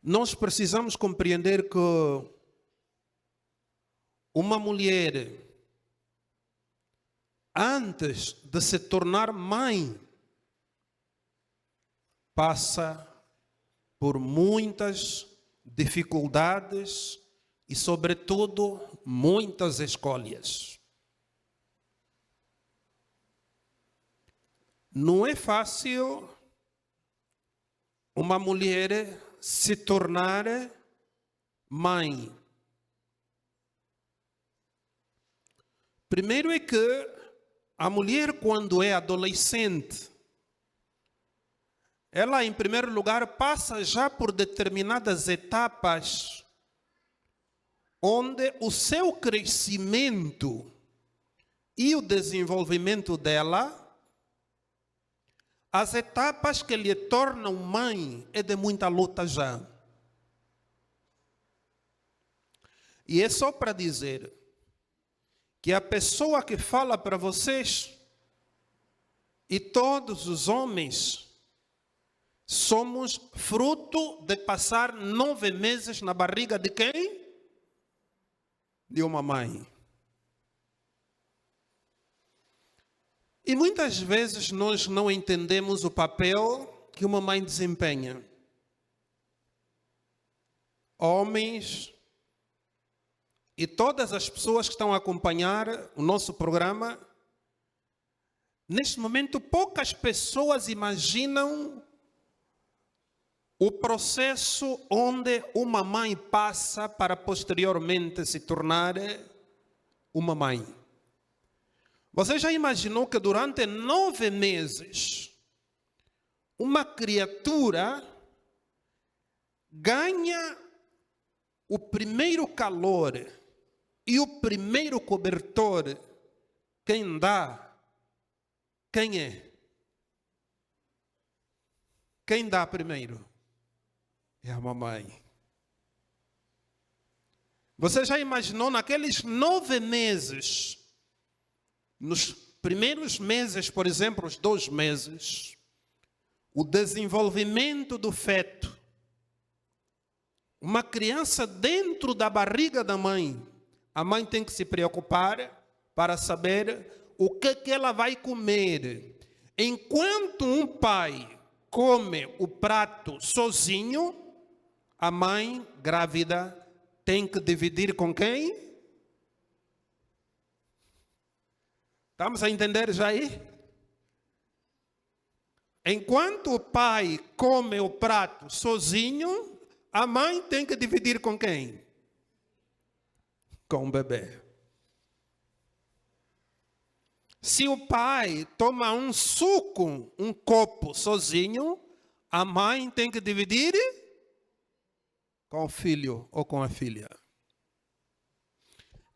Nós precisamos compreender que uma mulher, antes de se tornar mãe, passa por muitas dificuldades e, sobretudo, muitas escolhas. Não é fácil uma mulher se tornar mãe. Primeiro é que a mulher, quando é adolescente, ela, em primeiro lugar, passa já por determinadas etapas onde o seu crescimento e o desenvolvimento dela, as etapas que lhe tornam mãe, é de muita luta já. E é só para dizer que a pessoa que fala para vocês, e todos os homens, somos fruto de passar 9 meses na barriga de quem? De uma mãe. E muitas vezes nós não entendemos o papel que uma mãe desempenha. Homens e todas as pessoas que estão a acompanhar o nosso programa, neste momento poucas pessoas imaginam o processo onde uma mãe passa para posteriormente se tornar uma mãe. Você já imaginou que durante 9 meses uma criatura ganha o primeiro calor e o primeiro cobertor? Quem dá? Quem é? Quem dá primeiro? É a mamãe. Você já imaginou naqueles 9 meses, nos primeiros meses, por exemplo, os 2 meses, o desenvolvimento do feto, uma criança dentro da barriga da mãe, a mãe tem que se preocupar para saber o que ela vai comer. Enquanto um pai come o prato sozinho, a mãe grávida tem que dividir com quem? Estamos a entender já aí? Enquanto o pai come o prato sozinho, a mãe tem que dividir com quem? Com o bebê. Se o pai toma um suco, um copo sozinho, a mãe tem que dividir com o filho ou com a filha.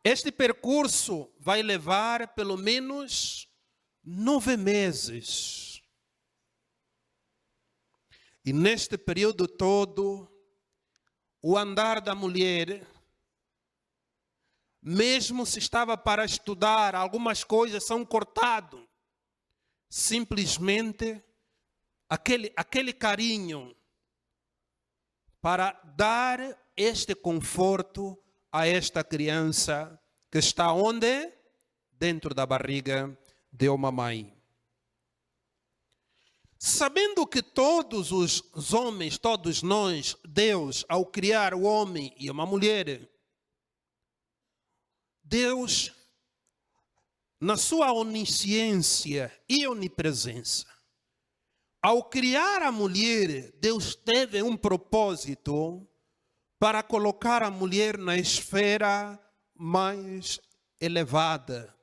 Este percurso vai levar pelo menos 9 meses. E neste período todo, o andar da mulher, mesmo se estava para estudar, algumas coisas são cortadas. Simplesmente aquele carinho para dar este conforto a esta criança que está onde? Dentro da barriga de uma mãe. Sabendo que todos os homens, todos nós, Deus, ao criar o homem e uma mulher, Deus, na sua onisciência e onipresença, ao criar a mulher, Deus teve um propósito para colocar a mulher na esfera mais elevada.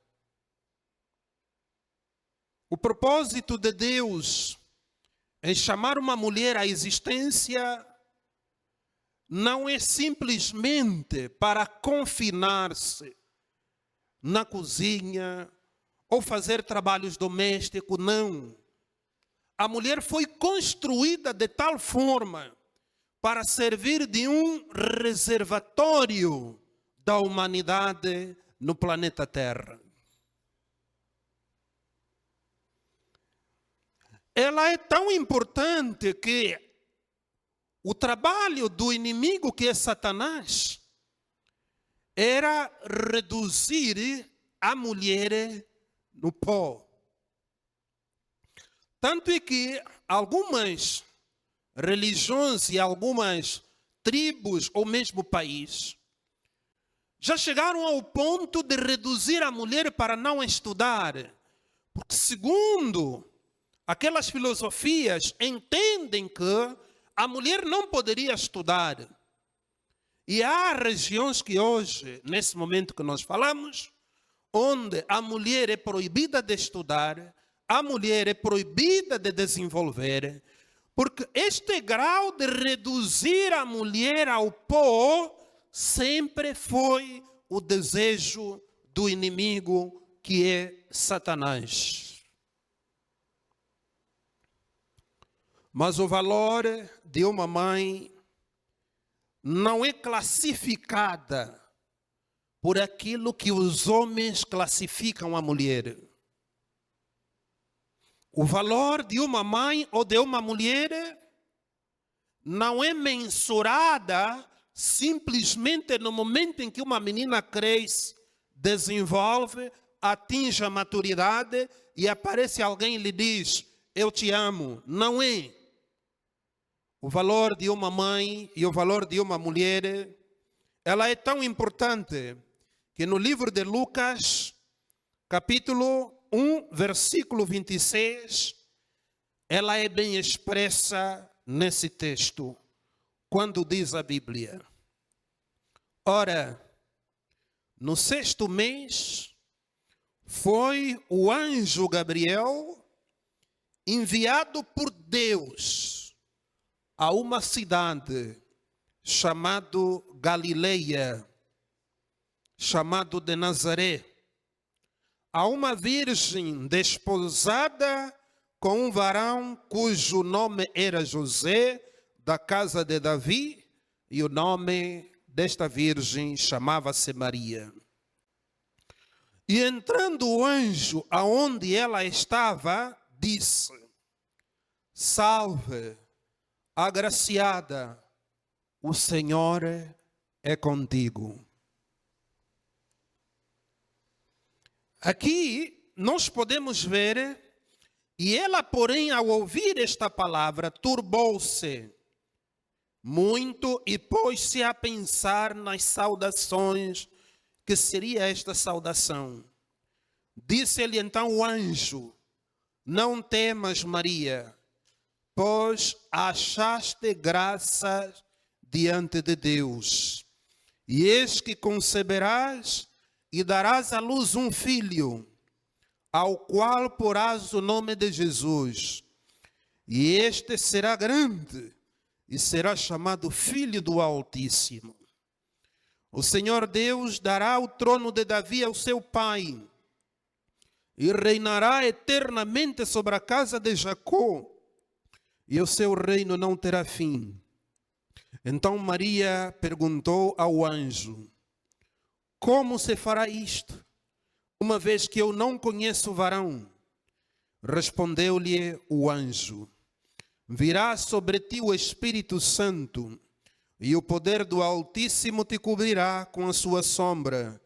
O propósito de Deus em chamar uma mulher à existência não é simplesmente para confinar-se na cozinha ou fazer trabalhos domésticos, não. A mulher foi construída de tal forma para servir de um reservatório da humanidade no planeta Terra. Ela é tão importante que O trabalho do inimigo, que é Satanás, era reduzir a mulher no pó. Tanto é que algumas religiões e algumas tribos ou mesmo países já chegaram ao ponto de reduzir a mulher para não estudar. Porque, segundo aquelas filosofias, entendem que a mulher não poderia estudar. E há regiões que hoje, nesse momento que nós falamos, onde a mulher é proibida de estudar, a mulher é proibida de desenvolver, porque este grau de reduzir a mulher ao pó sempre foi o desejo do inimigo, que é Satanás. Mas o valor de uma mãe não é classificada por aquilo que os homens classificam a mulher. O valor de uma mãe ou de uma mulher não é mensurada simplesmente no momento em que uma menina cresce, desenvolve, atinge a maturidade e aparece alguém e lhe diz: eu te amo. Não é. O valor de uma mãe e o valor de uma mulher, ela é tão importante que no livro de Lucas, capítulo 1, versículo 26, ela é bem expressa nesse texto, quando diz a Bíblia: ora, no 6º mês, foi o anjo Gabriel enviado por Deus a uma cidade chamada Galileia, chamado de Nazaré, a uma virgem desposada com um varão cujo nome era José, da casa de Davi, e o nome desta virgem chamava-se Maria. E entrando o anjo aonde ela estava, disse: salve, agraciada, o Senhor é contigo. Aqui nós podemos ver, e ela, porém, ao ouvir esta palavra, turbou-se muito e pôs-se a pensar nas saudações, que seria esta saudação. Disse-lhe então o anjo: não temas, Maria, pois achaste graça diante de Deus. E eis que conceberás e darás à luz um filho, ao qual porás o nome de Jesus. E este será grande e será chamado Filho do Altíssimo. O Senhor Deus dará o trono de Davi ao seu pai, e reinará eternamente sobre a casa de Jacó, e o seu reino não terá fim. Então Maria perguntou ao anjo: como se fará isto, uma vez que eu não conheço varão? Respondeu-lhe o anjo: virá sobre ti o Espírito Santo, e o poder do Altíssimo te cobrirá com a sua sombra.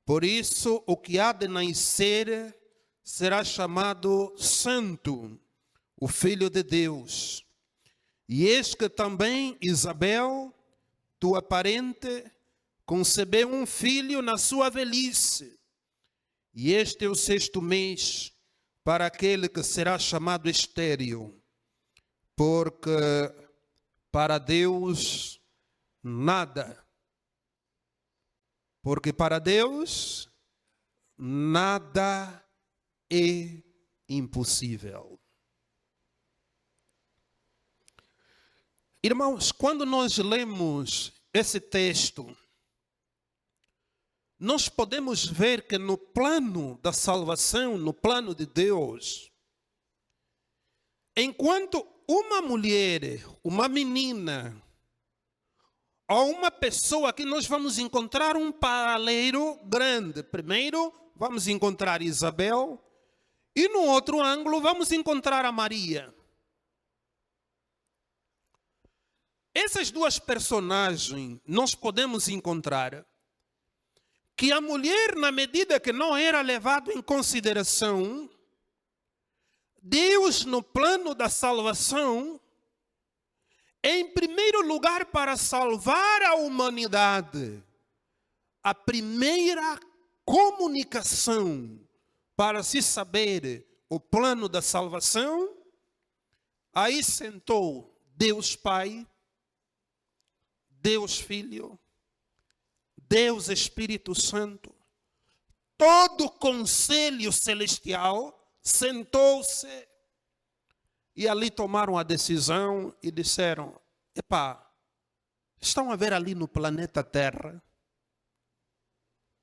Por isso, o que há de nascer será chamado Santo, o Filho de Deus. E eis que também Isabel, tua parente, concebeu um filho na sua velhice. E este é o 6º mês para aquele que será chamado estéril, porque para Deus nada é impossível. Irmãos, quando nós lemos esse texto, nós podemos ver que no plano da salvação, no plano de Deus, enquanto uma mulher, uma menina, ou uma pessoa que nós vamos encontrar um paralelo grande. Primeiro, vamos encontrar Isabel, e no outro ângulo, vamos encontrar a Maria. essas duas personagens nós podemos encontrar que a mulher, na medida que não era levado em consideração, Deus, no plano da salvação, em primeiro lugar, para salvar a humanidade, a primeira comunicação para se saber o plano da salvação, aí sentou Deus Pai, Deus Filho, Deus Espírito Santo, todo o conselho celestial sentou-se e ali tomaram a decisão e disseram: epá, estão a ver ali no planeta Terra?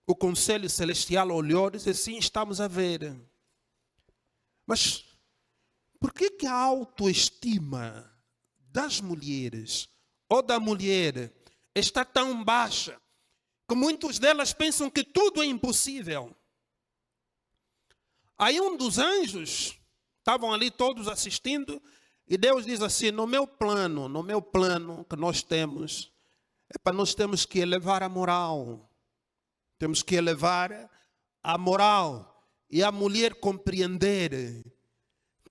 O conselho celestial olhou e disse: sim, estamos a ver. Mas por que a autoestima das mulheres ou da mulher está tão baixa que muitas delas pensam que tudo é impossível? Aí um dos anjos, estavam ali todos assistindo, e Deus diz assim: no meu plano que nós temos, nós temos que elevar a moral. Temos que elevar a moral e a mulher compreender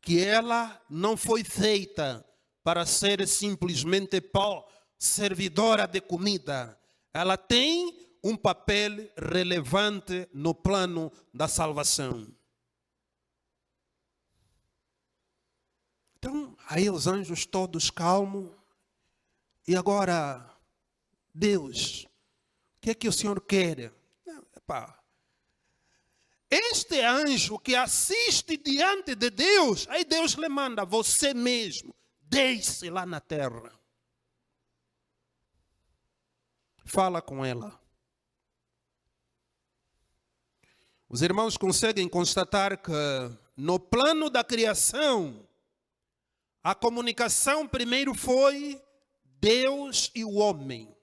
que ela não foi feita para ser simplesmente servidora de comida. Ela tem um papel relevante no plano da salvação. Então, aí os anjos todos calmos. E agora, Deus, o que é que o Senhor quer? Este anjo que assiste diante de Deus, aí Deus lhe manda: você mesmo, desce lá na terra. Fala com ela. Os irmãos conseguem constatar que no plano da criação, a comunicação primeiro foi Deus e o homem.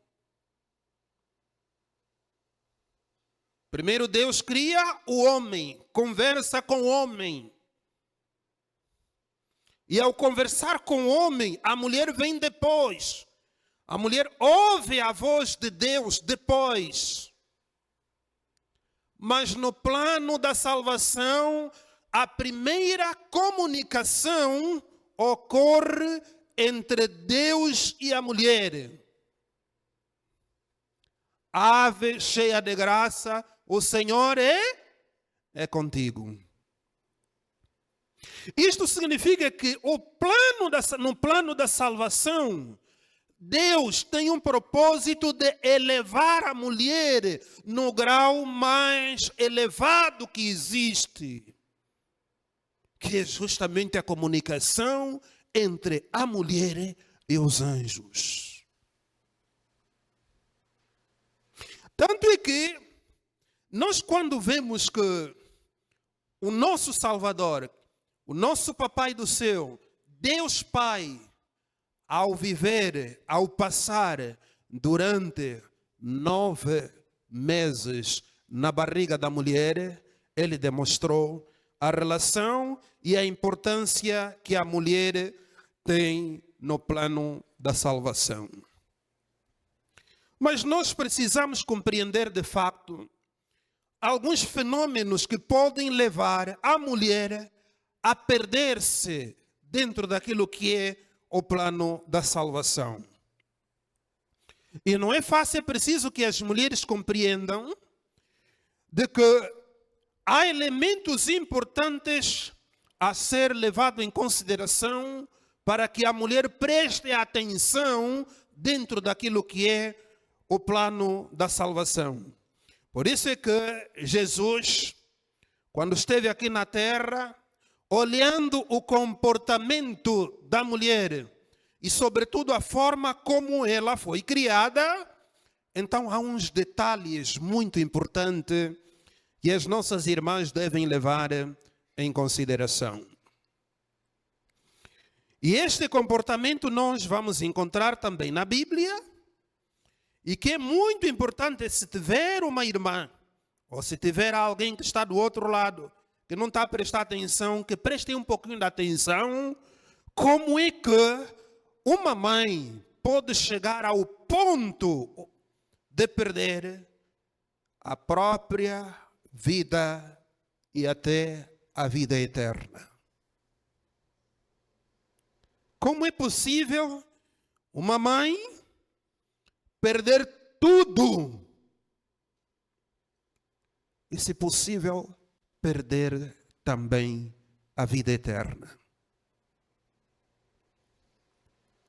Primeiro Deus cria o homem, conversa com o homem. E ao conversar com o homem, a mulher vem depois. A mulher ouve a voz de Deus depois. Mas no plano da salvação, a primeira comunicação ocorre entre Deus e a mulher. Ave cheia de graça, o Senhor é contigo. Isto significa que no plano da salvação, Deus tem um propósito de elevar a mulher no grau mais elevado que existe, que é justamente a comunicação entre a mulher e os anjos. Tanto é que nós, quando vemos que o nosso Salvador, o nosso Papai do céu, Deus Pai, ao passar durante 9 meses na barriga da mulher, ele demonstrou a relação e a importância que a mulher tem no plano da salvação. Mas nós precisamos compreender de facto alguns fenômenos que podem levar a mulher a perder-se dentro daquilo que é o plano da salvação. E não é fácil, é preciso que as mulheres compreendam de que há elementos importantes a ser levado em consideração para que a mulher preste atenção dentro daquilo que é o plano da salvação. Por isso é que Jesus, quando esteve aqui na terra, olhando o comportamento da mulher e, sobretudo, a forma como ela foi criada, então há uns detalhes muito importantes que as nossas irmãs devem levar em consideração. E este comportamento nós vamos encontrar também na Bíblia, e que é muito importante, se tiver uma irmã, ou se tiver alguém que está do outro lado, que não está a prestar atenção, que preste um pouquinho de atenção, como é que uma mãe pode chegar ao ponto de perder a própria vida e até a vida eterna. Como é possível uma mãe perder tudo e, se possível, perder também a vida eterna?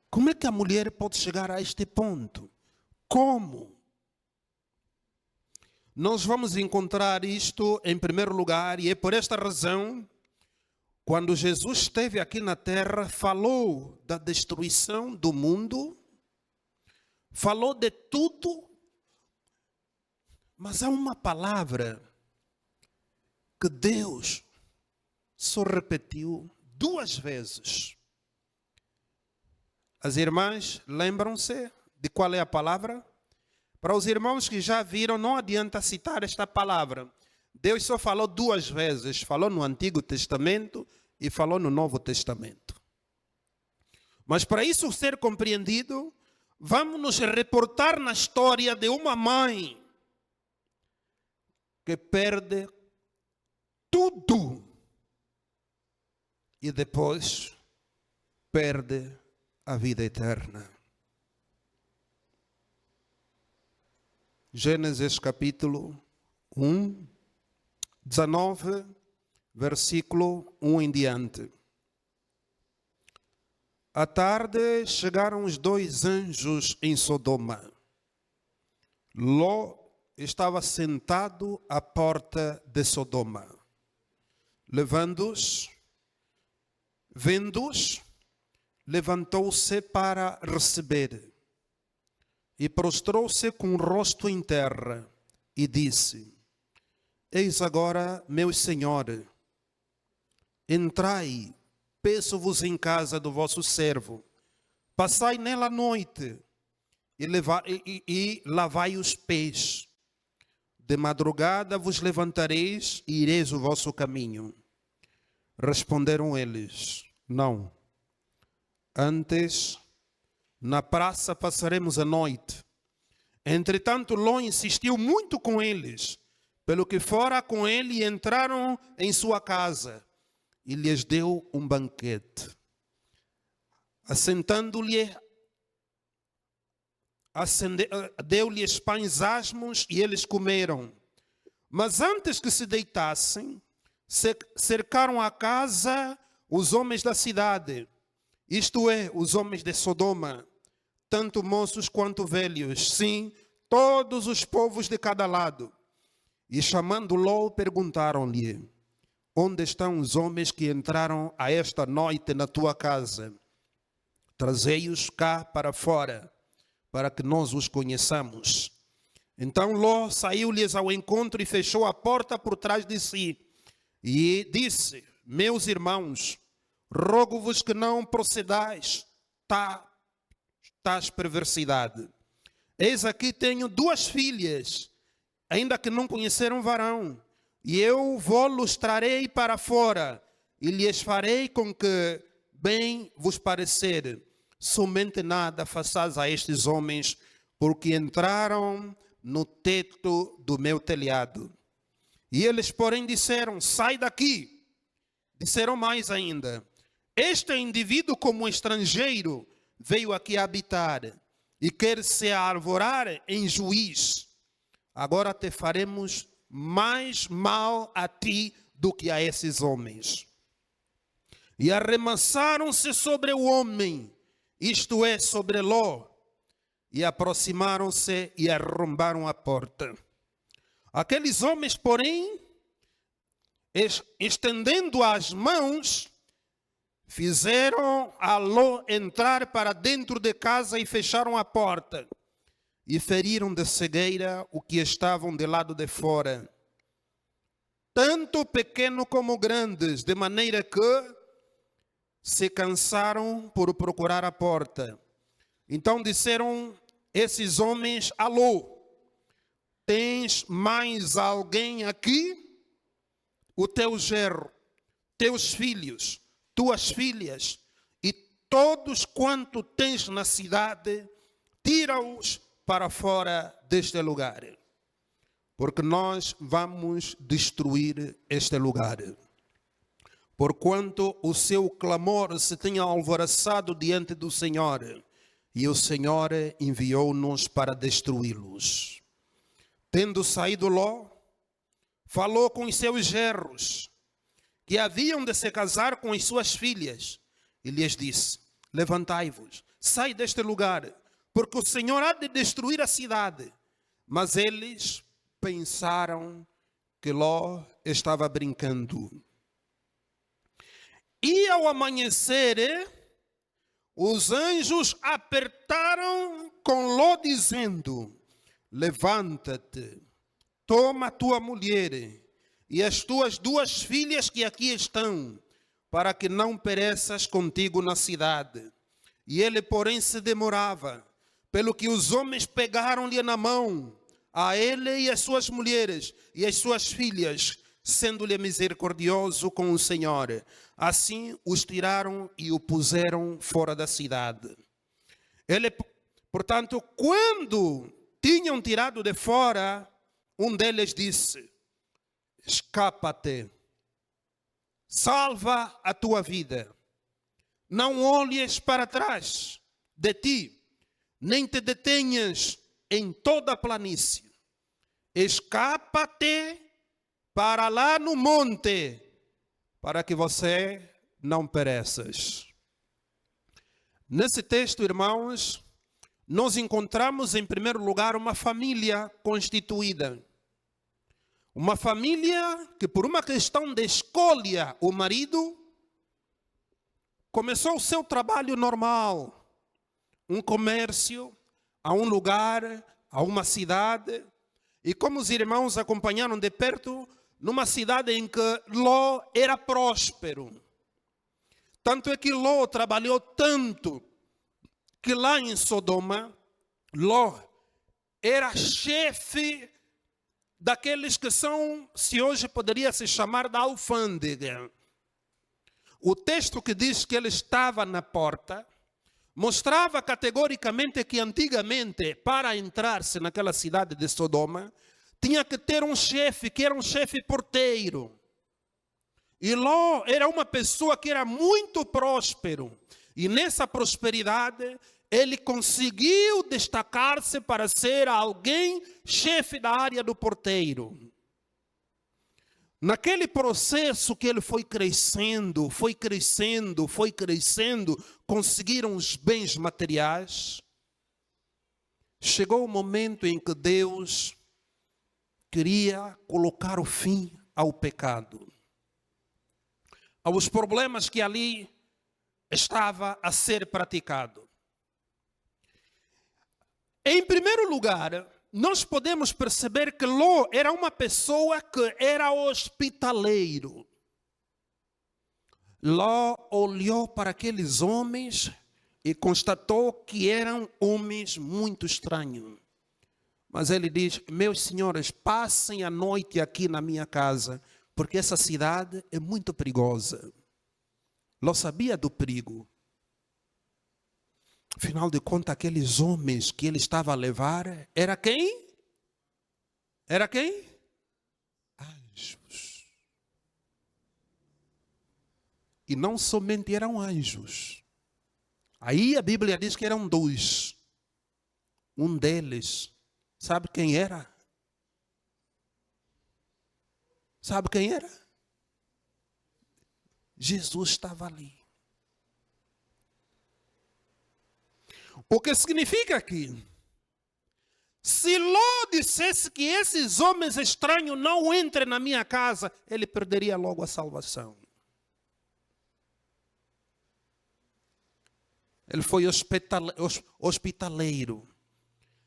Como é que a mulher pode chegar a este ponto? Como? Nós vamos encontrar isto em primeiro lugar, e é por esta razão, quando Jesus esteve aqui na terra, falou da destruição do mundo, falou de tudo, mas há uma palavra que Deus só repetiu 2 vezes. As irmãs lembram-se de qual é a palavra? Para os irmãos que já viram, não adianta citar esta palavra. Deus só falou 2 vezes. Falou no Antigo Testamento e falou no Novo Testamento. Mas para isso ser compreendido, vamos nos reportar na história de uma mãe que perde tudo e depois perde a vida eterna. Gênesis capítulo 1, 19, versículo 1 em diante. À tarde chegaram os 2 anjos em Sodoma. Ló estava sentado à porta de Sodoma. Vendo-os, levantou-se para receber e prostrou-se com o rosto em terra e disse: Eis agora, meu senhor, entrai, peço-vos em casa do vosso servo, passai nela a noite e lavai os pés. De madrugada vos levantareis e ireis o vosso caminho. Responderam eles: Não. Antes, na praça passaremos a noite. Entretanto, Ló insistiu muito com eles, pelo que fora com ele e entraram em sua casa, e lhes deu um banquete. Assentando-lhe, deu-lhes pães asmos e eles comeram. Mas antes que se deitassem, cercaram a casa os homens da cidade, isto é, os homens de Sodoma, tanto moços quanto velhos, sim, todos os povos de cada lado. E chamando Ló, perguntaram-lhe: Onde estão os homens que entraram a esta noite na tua casa? Trazei-os cá para fora, para que nós os conheçamos. Então Ló saiu-lhes ao encontro e fechou a porta por trás de si. E disse: Meus irmãos, rogo-vos que não procedais tais perversidade. Eis aqui tenho 2 filhas, ainda que não conheceram varão, e eu vou-los trarei para fora, e lhes farei com que bem vos parecer. Somente nada façais a estes homens, porque entraram no teto do meu telhado. E eles, porém, disseram: Sai daqui. Disseram mais ainda: Este indivíduo, como estrangeiro, veio aqui habitar e quer se arvorar em juiz. Agora te faremos mais mal a ti do que a esses homens. E arremessaram-se sobre o homem, isto é, sobre Ló, e aproximaram-se e arrombaram a porta. Aqueles homens, porém, estendendo as mãos, fizeram a Ló entrar para dentro de casa e fecharam a porta. E feriram de cegueira o que estavam de lado de fora, tanto pequeno como grandes, de maneira que se cansaram por procurar a porta. Então disseram esses homens a Ló: Tens mais alguém aqui? O teu genro, teus filhos, tuas filhas e todos quanto tens na cidade, tira-os para fora deste lugar, porque nós vamos destruir este lugar. Porquanto o seu clamor se tinha alvoroçado diante do Senhor, e o Senhor enviou-nos para destruí-los. Tendo saído Ló, falou com os seus genros, que haviam de se casar com as suas filhas, e lhes disse: levantai-vos, sai deste lugar, porque o Senhor há de destruir a cidade. Mas eles pensaram que Ló estava brincando. E ao amanhecer, os anjos apertaram com Ló, dizendo: levanta-te, toma a tua mulher e as tuas 2 filhas que aqui estão, para que não pereças contigo na cidade. E ele, porém, se demorava, pelo que os homens pegaram-lhe na mão, a ele e as suas mulheres e as suas filhas, sendo-lhe misericordioso com o Senhor. Assim os tiraram e o puseram fora da cidade. Ele, portanto, quando tinham tirado de fora, um deles disse: escapa-te, salva a tua vida, não olhes para trás de ti, nem te detenhas em toda a planície. Escapa-te para lá no monte, para que você não pereças. Nesse texto, irmãos, nós encontramos em primeiro lugar uma família constituída. Uma família que, por uma questão de escolha, o marido começou o seu trabalho normal, um comércio, a um lugar, a uma cidade. E como os irmãos acompanharam de perto, numa cidade em que Ló era próspero. Tanto é que Ló trabalhou tanto que lá em Sodoma, Ló era chefe daqueles que são, se hoje poderia se chamar da alfândega. O texto que diz que ele estava na porta mostrava categoricamente que antigamente, para entrar-se naquela cidade de Sodoma, tinha que ter um chefe, que era um chefe porteiro. E Ló era uma pessoa que era muito próspero. E nessa prosperidade, ele conseguiu destacar-se para ser alguém chefe da área do porteiro. Naquele processo que ele foi crescendo, conseguiram os bens materiais. Chegou o momento em que Deus queria colocar o fim ao pecado, aos problemas que ali estava a ser praticado. Em primeiro lugar, nós podemos perceber que Ló era uma pessoa que era hospitaleiro. Ló olhou para aqueles homens e constatou que eram homens muito estranhos. Mas ele diz: meus senhores, passem a noite aqui na minha casa, porque essa cidade é muito perigosa. Ló sabia do perigo. Afinal de contas, aqueles homens que ele estava a levar, era quem? Era quem? Anjos. E não somente eram anjos. Aí a Bíblia diz que eram 2. Um deles, sabe quem era? Sabe quem era? Jesus estava ali. O que significa que, se Ló dissesse que esses homens estranhos não entrem na minha casa, ele perderia logo a salvação. Ele foi hospitaleiro,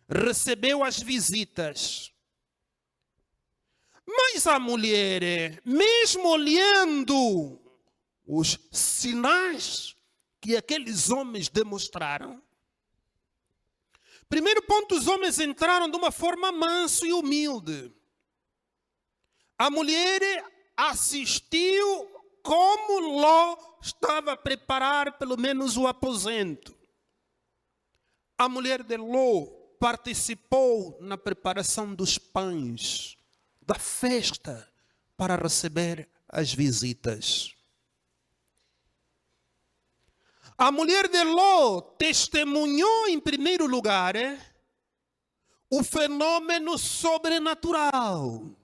recebeu as visitas. Mas a mulher, mesmo olhando os sinais que aqueles homens demonstraram, primeiro ponto, os homens entraram de uma forma mansa e humilde. A mulher assistiu como Ló estava a preparar pelo menos o aposento. A mulher de Ló participou na preparação dos pães, da festa, para receber as visitas. A mulher de Ló testemunhou em primeiro lugar o fenômeno sobrenatural,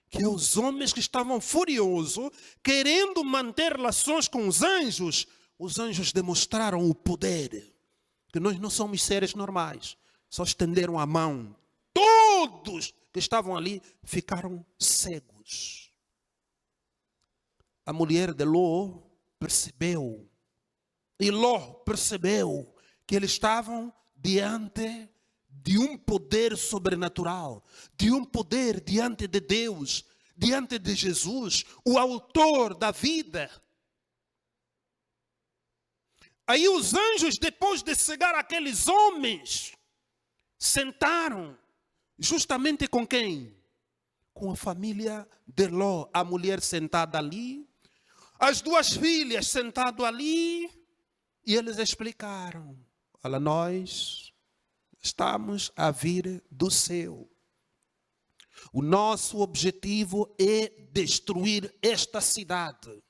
que os homens que estavam furiosos, querendo manter relações com os anjos demonstraram o poder, que nós não somos seres normais, só estenderam a mão. Todos que estavam ali ficaram cegos. A mulher de Ló percebeu, e Ló percebeu que eles estavam diante de um poder sobrenatural, de um poder diante de Deus, diante de Jesus, o autor da vida. Aí os anjos, depois de cegar aqueles homens, sentaram justamente com quem? Com a família de Ló, a mulher sentada ali, as duas filhas sentadas ali, e eles explicaram: olha, nós estamos a vir do céu. O nosso objetivo é destruir esta cidade.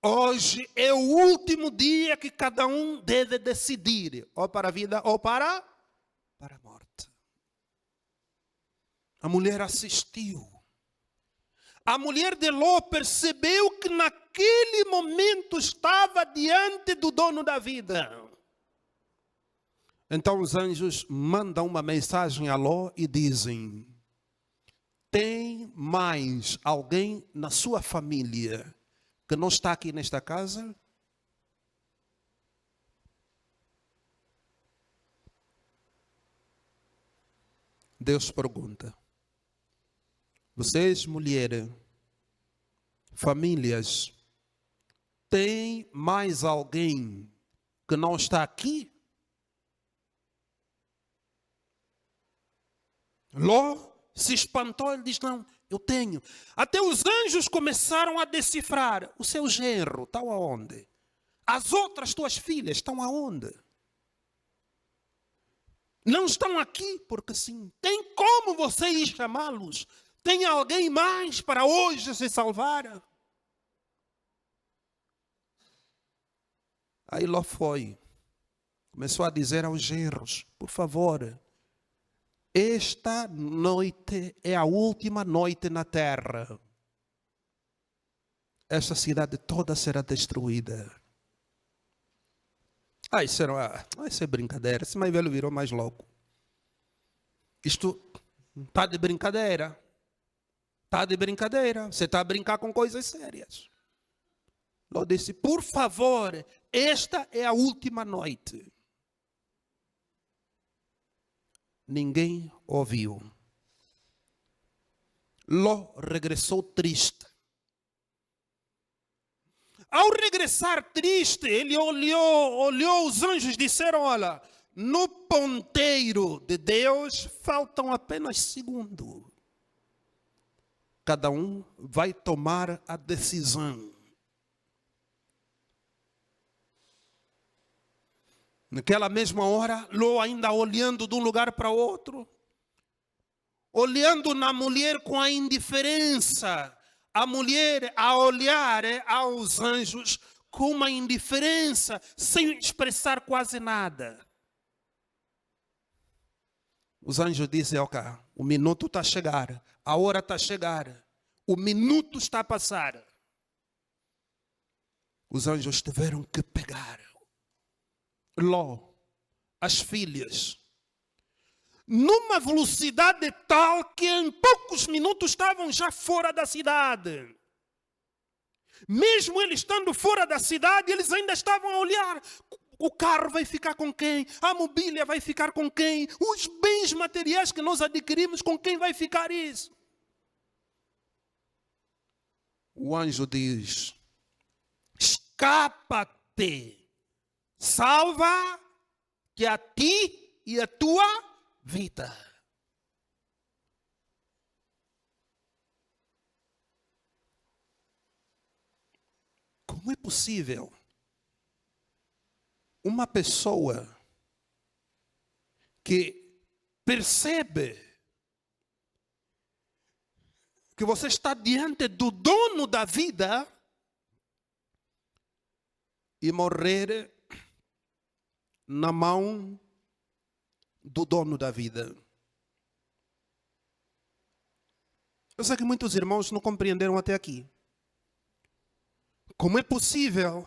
Hoje é o último dia que cada um deve decidir, ou para a vida ou para a morte. A mulher assistiu. A mulher de Ló percebeu que naquele momento estava diante do dono da vida. Então os anjos mandam uma mensagem a Ló e dizem: tem mais alguém na sua família que não está aqui nesta casa? Deus pergunta: vocês, mulheres, famílias, tem mais alguém que não está aqui? Ló se espantou, ele diz: não, eu tenho. Até os anjos começaram a decifrar: o seu genro está aonde? As outras tuas filhas estão aonde? Não estão aqui porque sim. Tem como você ir chamá-los? Tem alguém mais para hoje se salvar? Aí Ló foi. Começou a dizer aos genros: por favor, esta noite é a última noite na terra. Esta cidade toda será destruída. Isso é brincadeira. Esse mais velho virou mais louco. Isto está de brincadeira. Está de brincadeira. Você está a brincar com coisas sérias. Ló disse: por favor, esta é a última noite. Ninguém ouviu. Ló regressou triste. Ao regressar triste, ele olhou os anjos e disseram: olha, no ponteiro de Deus faltam apenas segundos. Cada um vai tomar a decisão. Naquela mesma hora, Ló ainda olhando de um lugar para outro, olhando na mulher com a indiferença, a mulher a olhar aos anjos com uma indiferença, sem expressar quase nada. Os anjos dizem: ok, o minuto está a chegar, a hora está a chegar, o minuto está a passar. Os anjos tiveram que pegar Ló, as filhas, numa velocidade tal que em poucos minutos estavam já fora da cidade. Mesmo eles estando fora da cidade, eles ainda estavam a olhar: o carro vai ficar com quem? A mobília vai ficar com quem? Os bens materiais que nós adquirimos, com quem vai ficar isso? O anjo diz: escapa-te, salva-te a ti e a tua vida. Como é possível uma pessoa que percebe que você está diante do dono da vida e morrer na mão do dono da vida? Eu sei que muitos irmãos não compreenderam até aqui. Como é possível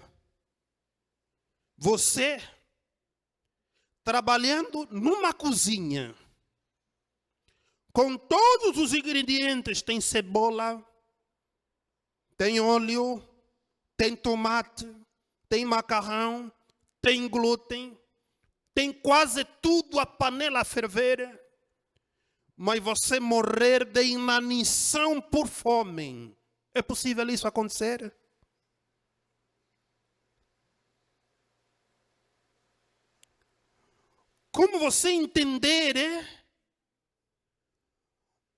você, trabalhando numa cozinha, com todos os ingredientes, tem cebola, tem óleo, tem tomate, tem macarrão, tem glúten, tem quase tudo a panela a ferver, mas você morrer de inanição por fome? É possível isso acontecer? Como você entender,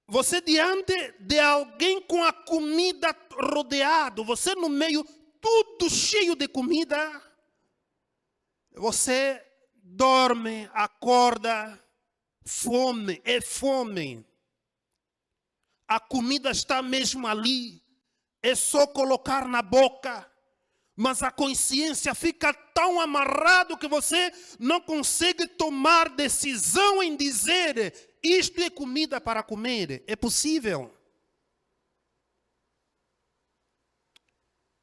você diante de alguém com a comida rodeado, você no meio, tudo cheio de comida, você dorme, acorda, fome, é fome. A comida está mesmo ali, é só colocar na boca. Mas a consciência fica tão amarrado que você não consegue tomar decisão em dizer: isto é comida para comer. É possível?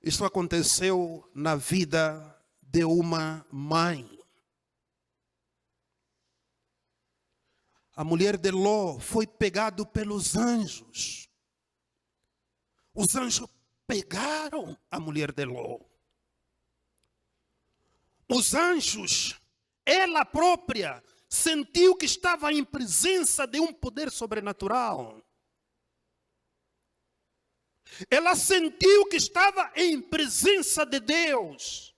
Isso aconteceu na vida de uma mãe. A mulher de Ló foi pegada pelos anjos. Os anjos pegaram a mulher de Ló. Os anjos, ela própria, sentiu que estava em presença de um poder sobrenatural. Ela sentiu que estava em presença de Deus.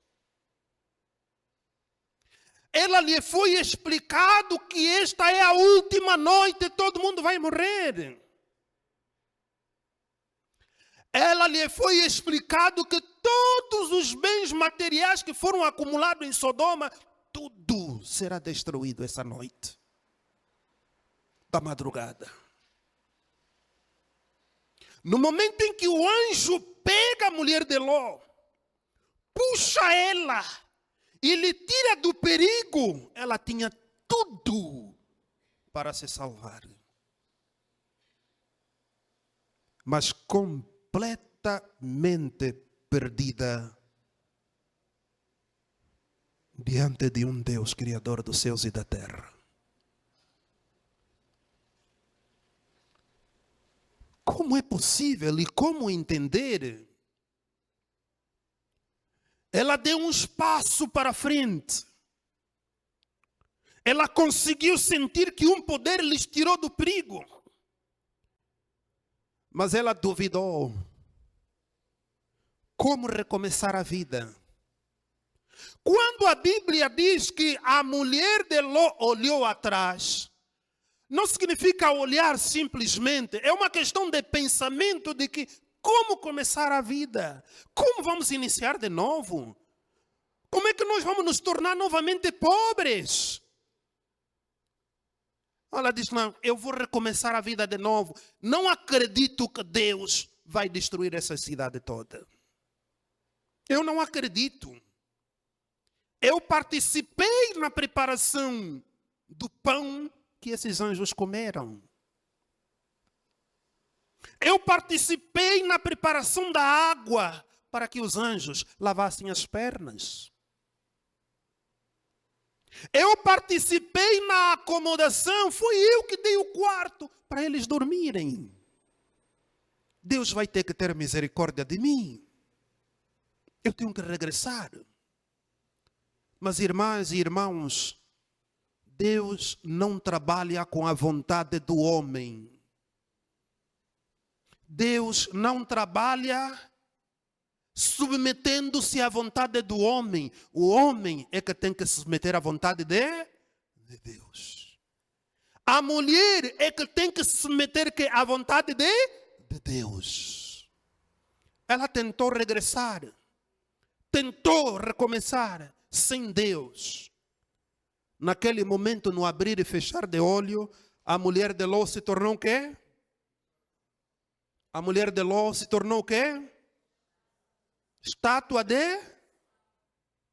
Ela lhe foi explicado que esta é a última noite, todo mundo vai morrer. Ela lhe foi explicado que todos os bens materiais que foram acumulados em Sodoma, tudo será destruído essa noite, da madrugada. No momento em que o anjo pega a mulher de Ló, puxa ela e lhe tira do perigo, ela tinha tudo para se salvar. Mas completamente perdida diante de um Deus criador dos céus e da terra. Como é possível e como entender? Ela deu um passo para frente. Ela conseguiu sentir que um poder lhes tirou do perigo. Mas ela duvidou. Como recomeçar a vida? Quando a Bíblia diz que a mulher de Ló olhou atrás, não significa olhar simplesmente. É uma questão de pensamento de que como começar a vida? Como vamos iniciar de novo? Como é que nós vamos nos tornar novamente pobres? Ela diz: não, eu vou recomeçar a vida de novo. Não acredito que Deus vai destruir essa cidade toda. Eu não acredito. Eu participei na preparação do pão que esses anjos comeram. Eu participei na preparação da água para que os anjos lavassem as pernas. Eu participei na acomodação, fui eu que dei o quarto para eles dormirem. Deus vai ter que ter misericórdia de mim. Eu tenho que regressar. Mas irmãs e irmãos, Deus não trabalha com a vontade do homem. Deus não trabalha submetendo-se à vontade do homem. O homem é que tem que se submeter à vontade de Deus. A mulher é que tem que se submeter à vontade de Deus. Ela tentou regressar, tentou recomeçar sem Deus. Naquele momento, no abrir e fechar de olho, a mulher de Ló se tornou o quê? A mulher de Ló se tornou o quê? Estátua de?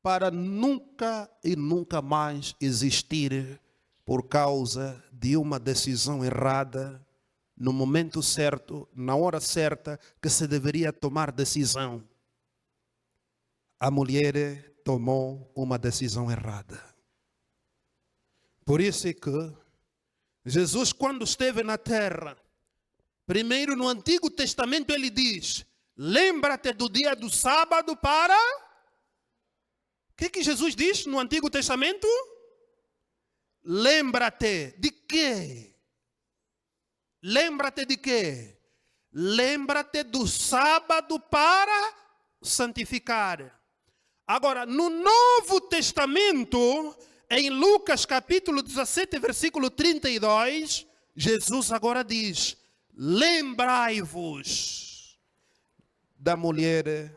Para nunca e nunca mais existir por causa de uma decisão errada, no momento certo, na hora certa, que se deveria tomar decisão. A mulher tomou uma decisão errada. Por isso é que Jesus, quando esteve na terra, primeiro no Antigo Testamento ele diz, lembra-te do dia do sábado para... O que Jesus diz no Antigo Testamento? Lembra-te de quê? Lembra-te de quê? Lembra-te do sábado para santificar. Agora, no Novo Testamento, em Lucas capítulo 17, versículo 32, Jesus agora diz, lembrai-vos da mulher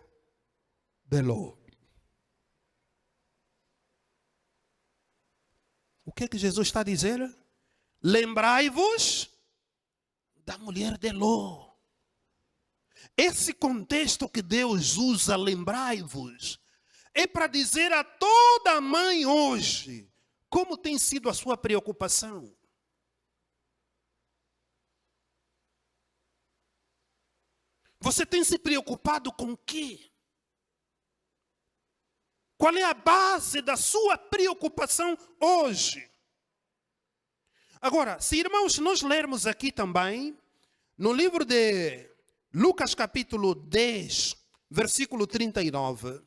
de Ló. O que é que Jesus está a dizer? Lembrai-vos da mulher de Ló. Esse contexto que Deus usa, lembrai-vos, é para dizer a toda mãe hoje, como tem sido a sua preocupação. Você tem se preocupado com o quê? Qual é a base da sua preocupação hoje? Agora, se irmãos, nós lermos aqui também, no livro de Lucas capítulo 10, versículo 39,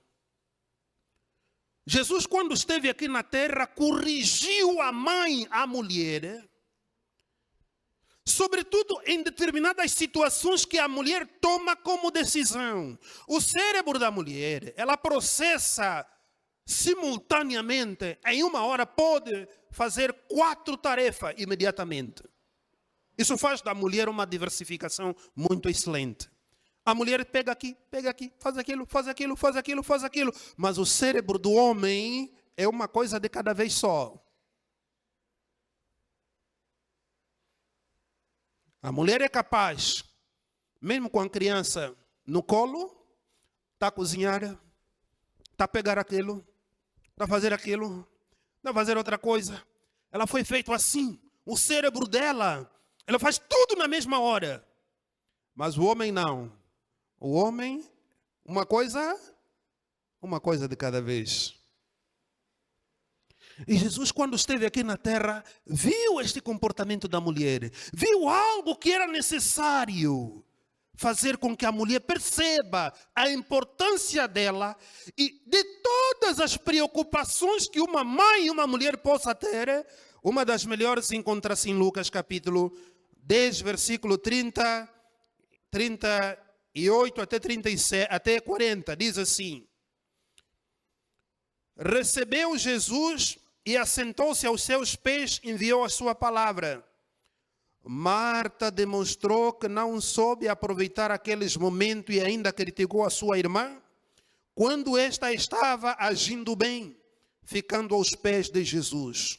Jesus, quando esteve aqui na terra, corrigiu a mãe, a mulher, sobretudo em determinadas situações que a mulher toma como decisão. O cérebro da mulher, ela processa simultaneamente, em uma hora, pode fazer 4 tarefas imediatamente. Isso faz da mulher uma diversificação muito excelente. A mulher pega aqui, faz aquilo, faz aquilo, faz aquilo, faz aquilo. Mas o cérebro do homem é uma coisa de cada vez só. A mulher é capaz, mesmo com a criança no colo, está a cozinhar, está a pegar aquilo, está a fazer aquilo, está a fazer outra coisa. Ela foi feita assim. O cérebro dela, ela faz tudo na mesma hora. Mas o homem não. O homem, uma coisa de cada vez. E Jesus, quando esteve aqui na terra, viu este comportamento da mulher. Viu algo que era necessário fazer com que a mulher perceba a importância dela e de todas as preocupações que uma mãe e uma mulher possa ter. Uma das melhores encontra-se em Lucas capítulo 10, versículo 30, 38 até 37, até 40. Diz assim: recebeu Jesus e assentou-se aos seus pés, enviou a sua palavra. Marta demonstrou que não soube aproveitar aqueles momentos e ainda criticou a sua irmã, quando esta estava agindo bem, ficando aos pés de Jesus.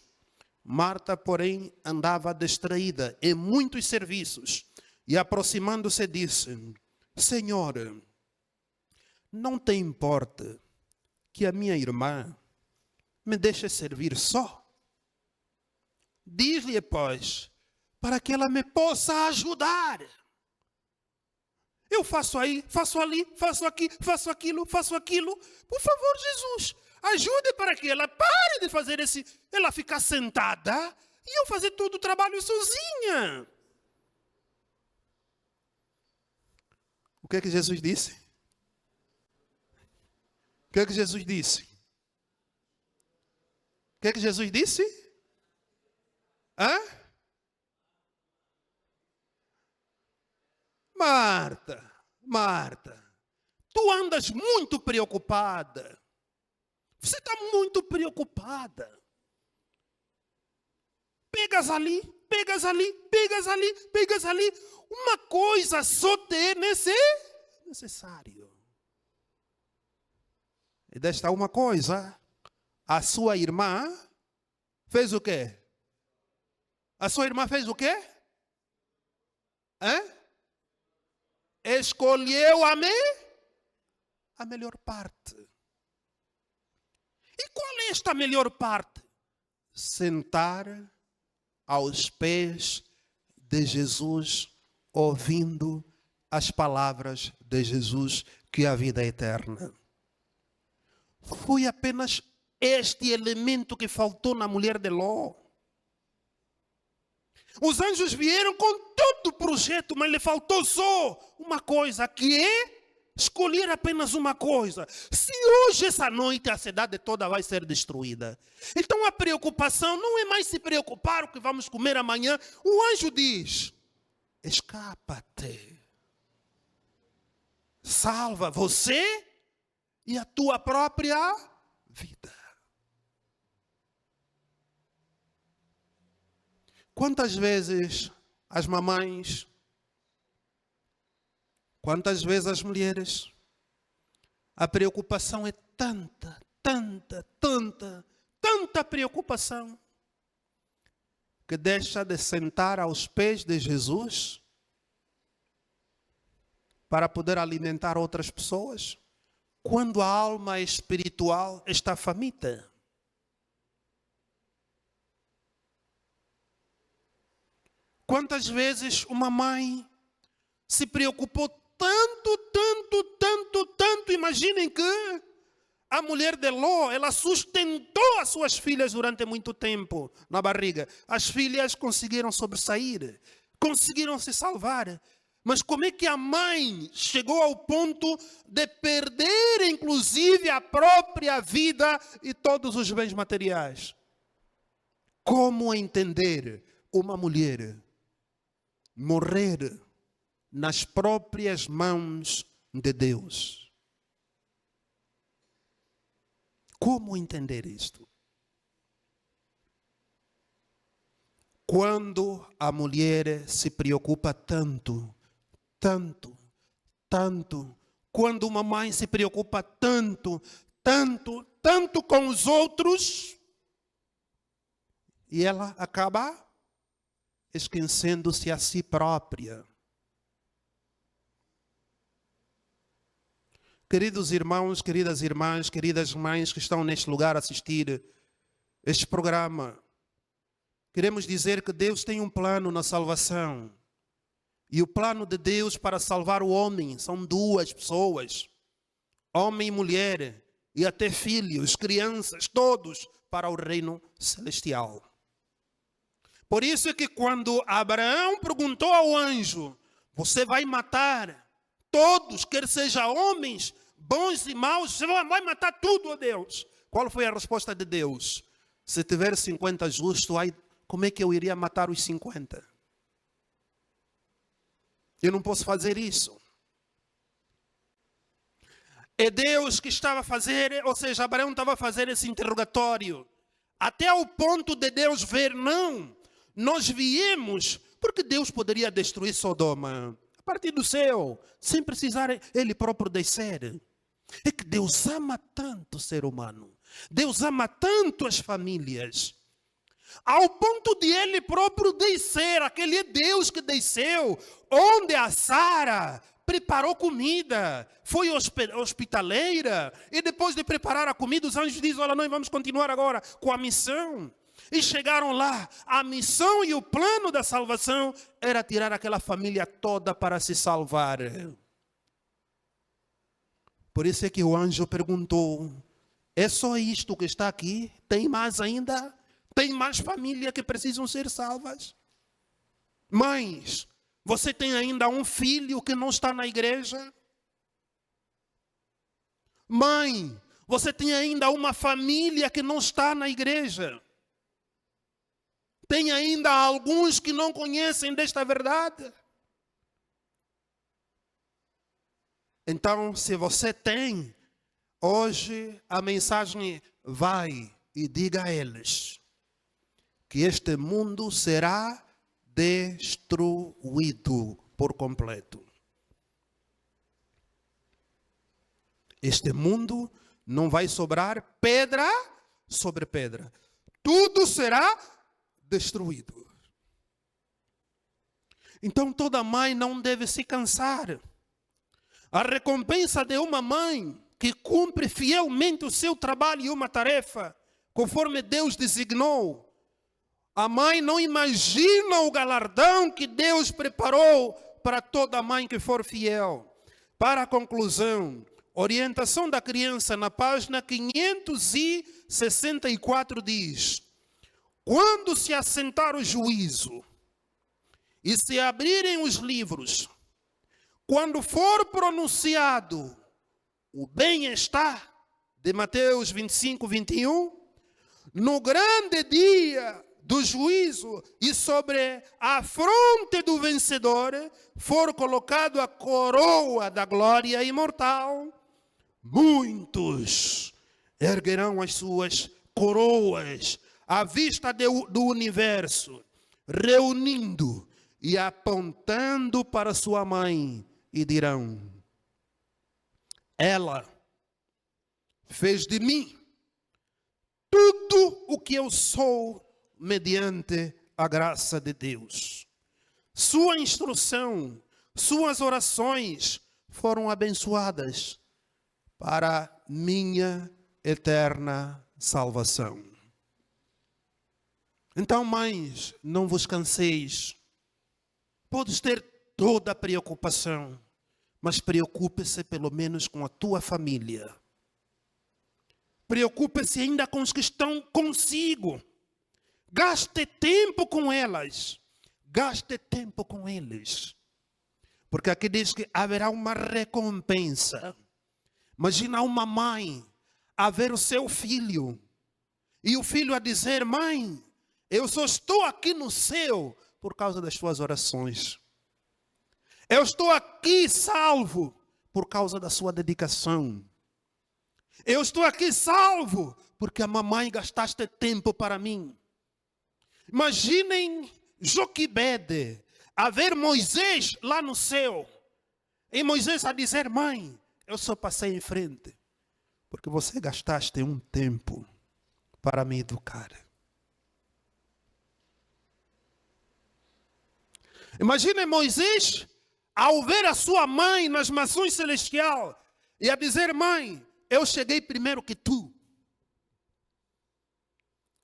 Marta, porém, andava distraída em muitos serviços e, aproximando-se, disse: Senhor, não te importa que a minha irmã me deixe servir só? Diz-lhe, pois, para que ela me possa ajudar. Eu faço aí, faço ali, faço aqui, faço aquilo, faço aquilo. Por favor, Jesus, ajude para que ela pare de fazer ela ficar sentada e eu fazer todo o trabalho sozinha. O que é que Jesus disse? O que é que Jesus disse? O que é que Jesus disse? Hã? Marta, tu andas muito preocupada. Você está muito preocupada. Pegas ali, pegas ali, pegas ali, pegas ali. Uma coisa só te é necessário. E desta uma coisa, a sua irmã fez o quê? A sua irmã fez o quê? Hã? Escolheu a melhor parte. E qual é esta melhor parte? Sentar aos pés de Jesus, ouvindo as palavras de Jesus, que é a vida eterna. Foi apenas este elemento que faltou na mulher de Ló. Os anjos vieram com todo o projeto, mas lhe faltou só uma coisa, que é escolher apenas uma coisa. Se hoje, essa noite, a cidade toda vai ser destruída. Então a preocupação não é mais se preocupar o que vamos comer amanhã. O anjo diz: escapa-te. Salva você e a tua própria vida. Quantas vezes as mamães, quantas vezes as mulheres, a preocupação é tanta preocupação, que deixa de sentar aos pés de Jesus para poder alimentar outras pessoas, quando a alma espiritual está faminta. Quantas vezes uma mãe se preocupou tanto, imaginem que a mulher de Ló, ela sustentou as suas filhas durante muito tempo na barriga. As filhas conseguiram sobressair, conseguiram se salvar. Mas como é que a mãe chegou ao ponto de perder, inclusive, a própria vida e todos os bens materiais? Como entender uma mulher morrer nas próprias mãos de Deus? Como entender isto? Quando a mulher se preocupa tanto, quando uma mãe se preocupa tanto com os outros, e ela acaba esquecendo-se a si própria. Queridos irmãos, queridas irmãs, queridas mães que estão neste lugar a assistir este programa, queremos dizer que Deus tem um plano na salvação. E o plano de Deus para salvar o homem são duas pessoas, homem e mulher, e até filhos, crianças, todos para o reino celestial. Por isso é que quando Abraão perguntou ao anjo: você vai matar todos, quer sejam homens, bons e maus, você vai matar tudo, ó Deus? Qual foi a resposta de Deus? Se tiver 50 justos, como é que eu iria matar os 50? Eu não posso fazer isso. É Deus que estava a fazer, ou seja, Abraão estava a fazer esse interrogatório. Até ao ponto de Deus ver, não, nós viemos, porque Deus poderia destruir Sodoma a partir do céu, sem precisar Ele próprio descer. É que Deus ama tanto o ser humano. Deus ama tanto as famílias, ao ponto de Ele próprio descer. Aquele é Deus que desceu, onde a Sara preparou comida, foi hospitaleira, e depois de preparar a comida, os anjos dizem: olha, nós vamos continuar agora com a missão. E chegaram lá, a missão e o plano da salvação era tirar aquela família toda para se salvar. Por isso é que o anjo perguntou: é só isto que está aqui? Tem mais ainda? Tem mais família que precisam ser salvas? Mães, você tem ainda um filho que não está na igreja? Mãe, você tem ainda uma família que não está na igreja? Tem ainda alguns que não conhecem desta verdade? Então, se você tem, hoje a mensagem é: vai e diga a eles que este mundo será destruído por completo. Este mundo não vai sobrar pedra sobre pedra. Tudo será destruído. Então toda mãe não deve se cansar. A recompensa de uma mãe que cumpre fielmente o seu trabalho e uma tarefa, conforme Deus designou. A mãe não imagina o galardão que Deus preparou para toda mãe que for fiel. Para a conclusão, orientação da criança na página 564 diz: quando se assentar o juízo e se abrirem os livros, quando for pronunciado o bem-estar de Mateus 25, 21, no grande dia do juízo e sobre a fronte do vencedor for colocado a coroa da glória imortal, muitos erguerão as suas coroas à vista do universo, reunindo e apontando para sua mãe, e dirão: ela fez de mim tudo o que eu sou mediante a graça de Deus. Sua instrução, suas orações foram abençoadas para minha eterna salvação. Então, mães, não vos canseis. Podes ter toda a preocupação, mas preocupe-se pelo menos com a tua família. Preocupe-se ainda com os que estão consigo. Gaste tempo com elas. Gaste tempo com eles. Porque aqui diz que haverá uma recompensa. Imagina uma mãe a ver o seu filho. E o filho a dizer: mãe, eu só estou aqui no céu por causa das suas orações. Eu estou aqui salvo por causa da sua dedicação. Eu estou aqui salvo porque a mamãe gastaste tempo para mim. Imaginem Joquebede a ver Moisés lá no céu. E Moisés a dizer: mãe, eu só passei em frente porque você gastaste um tempo para me educar. Imaginem Moisés ao ver a sua mãe nas mansões celestiais e a dizer: mãe, eu cheguei primeiro que tu.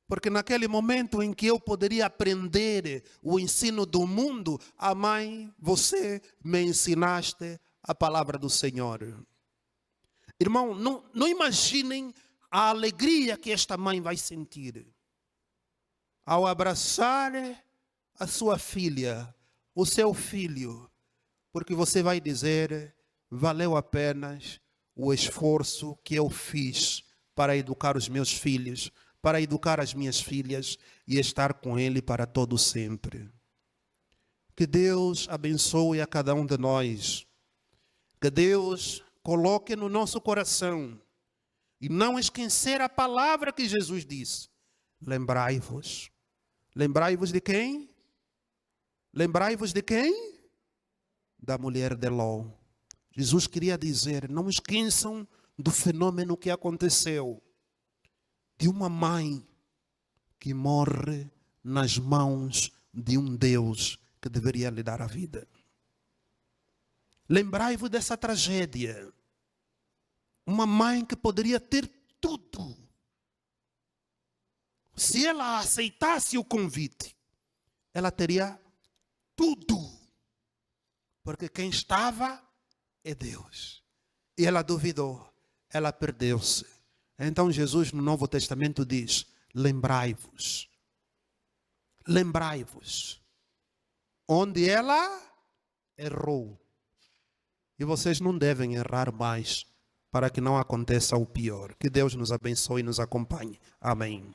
Porque naquele momento em que eu poderia aprender o ensino do mundo, a mãe, você me ensinaste a palavra do Senhor. Irmão, não imaginem a alegria que esta mãe vai sentir ao abraçar a sua filha, o seu filho, porque você vai dizer: valeu apenas o esforço que eu fiz para educar os meus filhos, para educar as minhas filhas e estar com ele para todo sempre. Que Deus abençoe a cada um de nós. Que Deus coloque no nosso coração e não esquecer a palavra que Jesus disse: lembrai-vos. Lembrai-vos de quem? Lembrai-vos de quem? Da mulher de Ló. Jesus queria dizer: não esqueçam do fenômeno que aconteceu, de uma mãe que morre nas mãos de um Deus que deveria lhe dar a vida. Lembrai-vos dessa tragédia. Uma mãe que poderia ter tudo. Se ela aceitasse o convite, ela teria tudo. Porque quem estava é Deus. E ela duvidou. Ela perdeu-se. Então Jesus no Novo Testamento diz: lembrai-vos. Lembrai-vos. Onde ela errou. E vocês não devem errar mais, para que não aconteça o pior. Que Deus nos abençoe e nos acompanhe. Amém.